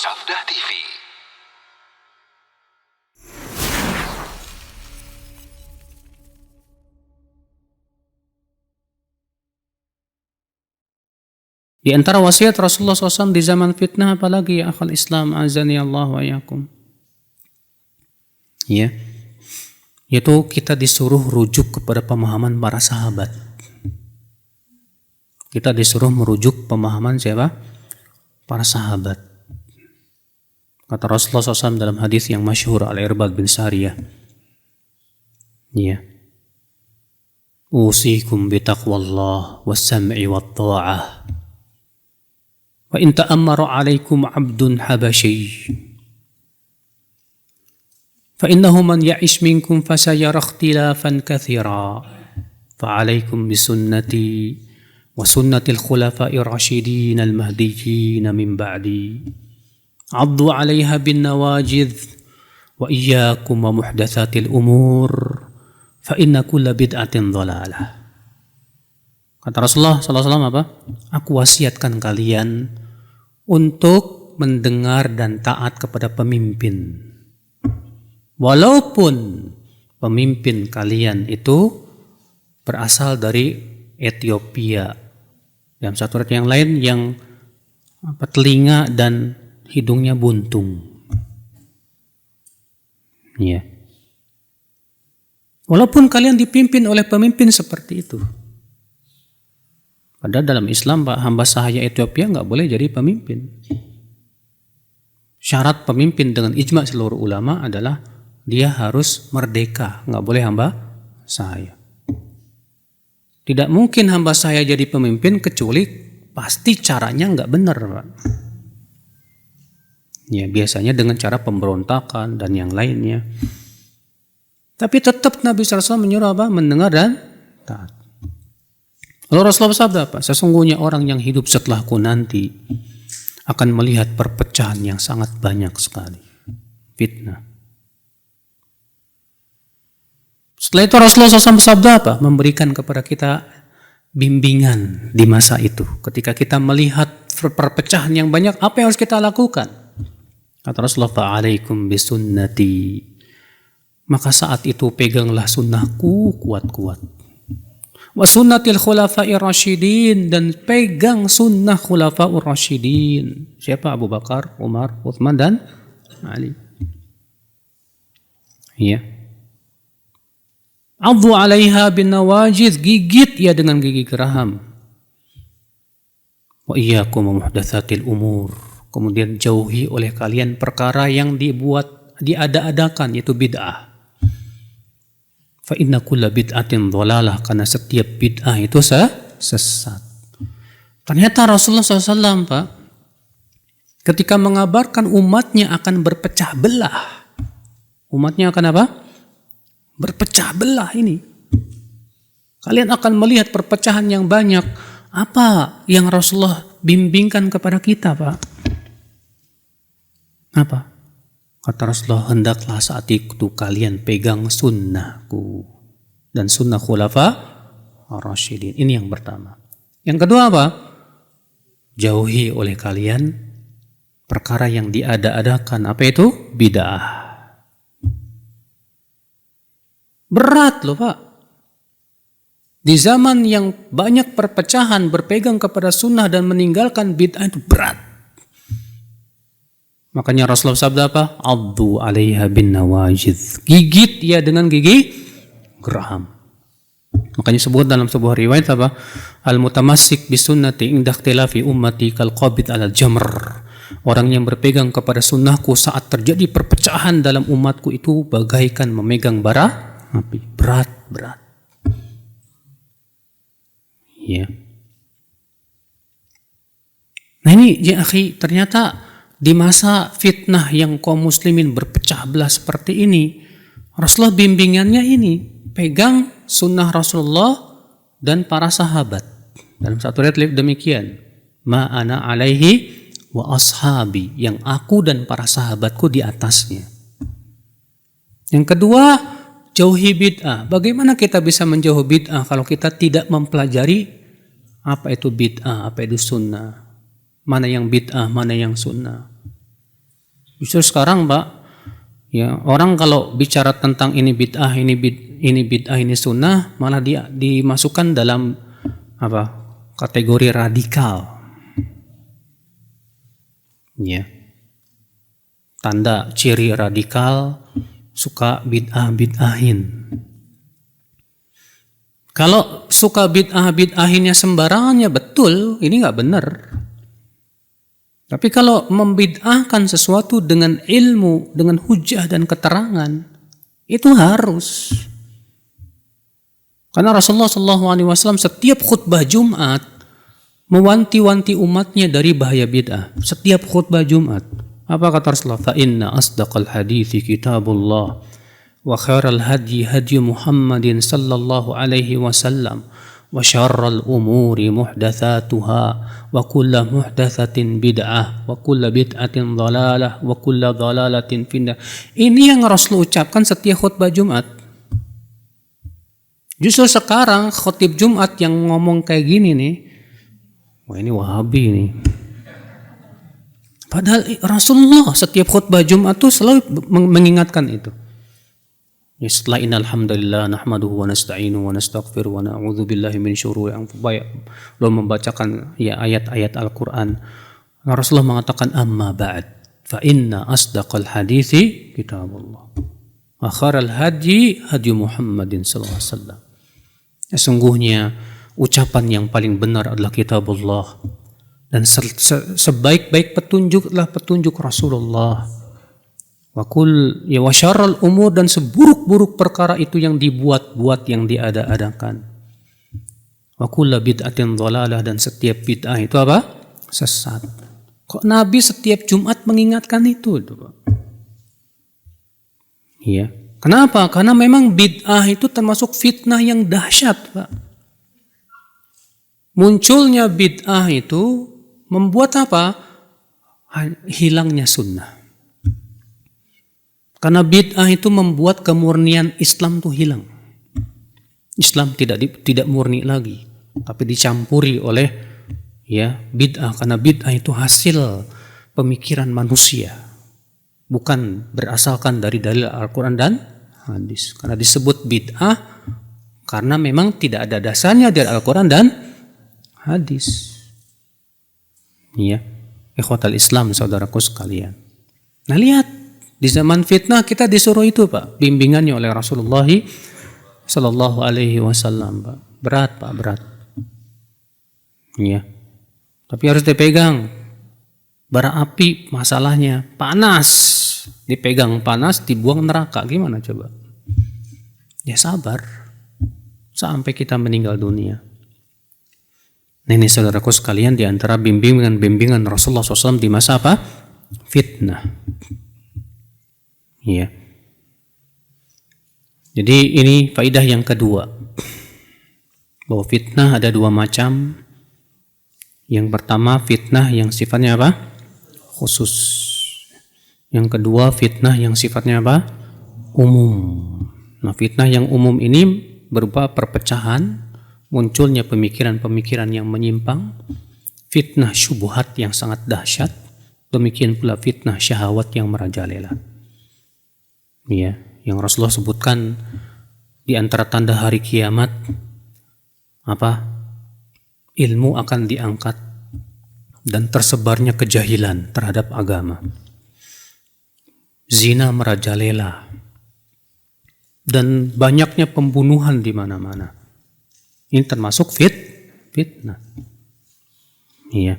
Sabda TV. Di antara wasiat Rasulullah SAW di zaman fitnah, apalagi ya akhal Islam, azani Allah wa yakum. Ya, yaitu kita disuruh rujuk kepada pemahaman para sahabat. Kita disuruh merujuk pemahaman siapa? Para sahabat. Kata Rasulullah SAW dalam hadis yang masyhur Al-Irbad bin Sariyah. Ya. Usikum bitaqwallah was-sam'i wat-tha'ah. Wa in ta'ammara 'alaikum 'abdun habasyi fa innahu man ya'ish minkum fasayara ikhtilafan katsira fa 'alaikum bisunnati wa sunnatil khulafa'ir rasyidin al-mahdiyyin min ba'di 'addu 'alaiha bin nawajidh wa iyyakum wa muhdatsatil umur fa inna kulla bid'atin dhalalah. Kata Rasulullah SAW apa? Aku wasiatkan kalian untuk mendengar dan taat kepada pemimpin. Walaupun pemimpin kalian itu berasal dari Ethiopia. Dalam satu ayat yang lain yang telinga dan hidungnya buntung. Ya. Walaupun kalian dipimpin oleh pemimpin seperti itu. Padahal dalam Islam, Pak, hamba sahaya Ethiopia nggak boleh jadi pemimpin. Syarat pemimpin dengan ijma seluruh ulama adalah dia harus merdeka, nggak boleh hamba sahaya. Tidak mungkin hamba sahaya jadi pemimpin kecuali pasti caranya nggak benar, Pak. Ya, biasanya dengan cara pemberontakan dan yang lainnya. Tapi tetap Nabi SAW menyuruh apa? Mendengar dan taat. Lalu Rasulullah bersabda apa? Sesungguhnya orang yang hidup setelahku nanti akan melihat perpecahan yang sangat banyak sekali. Fitnah. Setelah itu Rasulullah SAW bersabda apa? Memberikan kepada kita bimbingan di masa itu. Ketika kita melihat perpecahan yang banyak, apa yang harus kita lakukan? Kata Rasulullah, fa'alaikum bisunnati. Maka saat itu peganglah sunnahku kuat-kuat. Wa sunnatil khulafa'ir rasyidin, dan pegang sunnah khulafa'ur rasyidin. Siapa? Abu Bakar, Umar, Uthman dan Ali. Ya. Adhu 'alaiha bin nawajidh, gigit ya dengan gigi geraham. Wa iyyakum muhdatsatil umur. Kemudian jauhi oleh kalian perkara yang diada-adakan, yaitu bid'ah. Fa inna kulla bid'atin dhalalah, karena setiap bid'ah itu sesat. Ternyata Rasulullah SAW, Pak, ketika mengabarkan umatnya akan berpecah belah. Umatnya akan apa? Berpecah belah ini. Kalian akan melihat perpecahan yang banyak. Apa yang Rasulullah bimbingkan kepada kita, Pak? Apa? Kata Rasulullah, hendaklah saat itu kalian pegang sunnahku dan sunnah khulafa ar-rasyidin. Ini yang pertama. Yang kedua apa? Jauhi oleh kalian perkara yang diada-adakan. Apa itu? Bid'ah. Berat loh, Pak. Di zaman yang banyak perpecahan, berpegang kepada sunnah dan meninggalkan bid'ah itu berat. Makanya Rasulullah sabda apa? Addu 'alaiha bin nawajidh. Gigit ya dengan gigi geraham. Makanya sebut dalam sebuah riwayat apa? Al-mutamassik bisunnati inda ikhtilafi ummati kal qabid 'alal jamr. Orang yang berpegang kepada sunnahku saat terjadi perpecahan dalam umatku itu bagaikan memegang bara api. Berat. Ya. Nah ini ya akhi, ternyata di masa fitnah yang kaum muslimin berpecah belah seperti ini, Rasulullah bimbingannya ini, pegang sunnah Rasulullah dan para sahabat. Dalam satu ayat demikian, ma ana alaihi wa ashabi, yang aku dan para sahabatku di atasnya. Yang kedua, jauhi bid'ah. Bagaimana kita bisa menjauhi bid'ah kalau kita tidak mempelajari apa itu bid'ah, apa itu sunnah? Mana yang bid'ah, mana yang sunnah? Justru sekarang, Pak, ya orang kalau bicara tentang ini bid'ah, ini bid'ah, ini sunnah, malah dia dimasukkan dalam apa? Kategori radikal. Ya. Tanda ciri radikal suka bid'ah-bid'ahin. Kalau suka bid'ah-bid'ahinnya sembarangan, ya betul, ini nggak benar. Tapi kalau membid'ahkan sesuatu dengan ilmu, dengan hujah dan keterangan, itu harus. Karena Rasulullah SAW setiap khutbah Jumat mewanti-wanti umatnya dari bahaya bid'ah. Setiap khutbah Jumat. Apa kata Rasulullah? Fa inna asdaqal hadithi kitabullah wa khairal hadyi hadyu Muhammadin sallallahu alaihi wasallam wa syarral umuri muhdatsatuha wa kullu muhdatsatin bid'ah wa kullu bid'atin dhalalah wa kullu dhalalatin finnar. Ini yang Rasul ucapkan setiap khutbah Jumat. Justru sekarang khotib Jumat yang ngomong kayak gini nih, wah ini Wahabi nih. Padahal Rasulullah setiap khutbah Jumat itu selalu mengingatkan itu. Ya, setelah innal hamdalillah nahmaduhu wa nasta'inu wa nastaghfiru wa na'udzu billahi min syururi anfusina, lalu membacakan ya ayat-ayat Al-Qur'an. Rasulullah mengatakan amma ba'd fa inna asdaqal hadithi kitabullah wa khairal hadyi hadyu Muhammadin sallallahu alaihi wasallam. Sesungguhnya ucapan yang paling benar adalah kitabullah, dan sebaik-baik petunjuk adalah petunjuk Rasulullah. Wa syarrul umur, dan seburuk-buruk perkara itu yang dibuat-buat, yang diada-adakan. Wa kullu bid'atin dhalalah, dan setiap bid'ah itu apa? Sesat. Kok Nabi setiap Jumat mengingatkan itu, Pak? Iya. Kenapa? Karena memang bid'ah itu termasuk fitnah yang dahsyat, Pak. Munculnya bid'ah itu membuat apa? Hilangnya sunnah. Karena bid'ah itu membuat kemurnian Islam itu hilang. Islam tidak murni lagi, tapi dicampuri oleh ya bid'ah, karena bid'ah itu hasil pemikiran manusia, bukan berasalkan dari dalil Al-Quran dan hadis. Karena disebut bid'ah karena memang tidak ada dasarnya dari Al-Quran dan hadis. Ya, ikhwatal Islam, saudaraku sekalian. Nah, lihat, di zaman fitnah kita disuruh itu, Pak, bimbingannya oleh Rasulullah sallallahu alaihi wasallam, Pak. Berat, Pak, berat. Ya. Tapi harus dipegang. Bara api masalahnya panas, dipegang panas, dibuang neraka, gimana coba? Ya sabar sampai kita meninggal dunia. Nah, ini saudaraku sekalian, di antara bimbingan Rasulullah SAW di masa apa? Fitnah. Ya. Jadi ini faidah yang kedua, bahwa fitnah ada dua macam. Yang pertama fitnah yang sifatnya apa? Khusus. Yang kedua fitnah yang sifatnya apa? Umum. Nah, fitnah yang umum ini berupa perpecahan, munculnya pemikiran-pemikiran yang menyimpang, fitnah syubhat yang sangat dahsyat, demikian pula fitnah syahwat yang merajalela. Ya, yang Rasulullah sebutkan di antara tanda hari kiamat apa? Ilmu akan diangkat dan tersebarnya kejahilan terhadap agama. Zina merajalela dan banyaknya pembunuhan di mana-mana. Ini termasuk fitnah. Iya.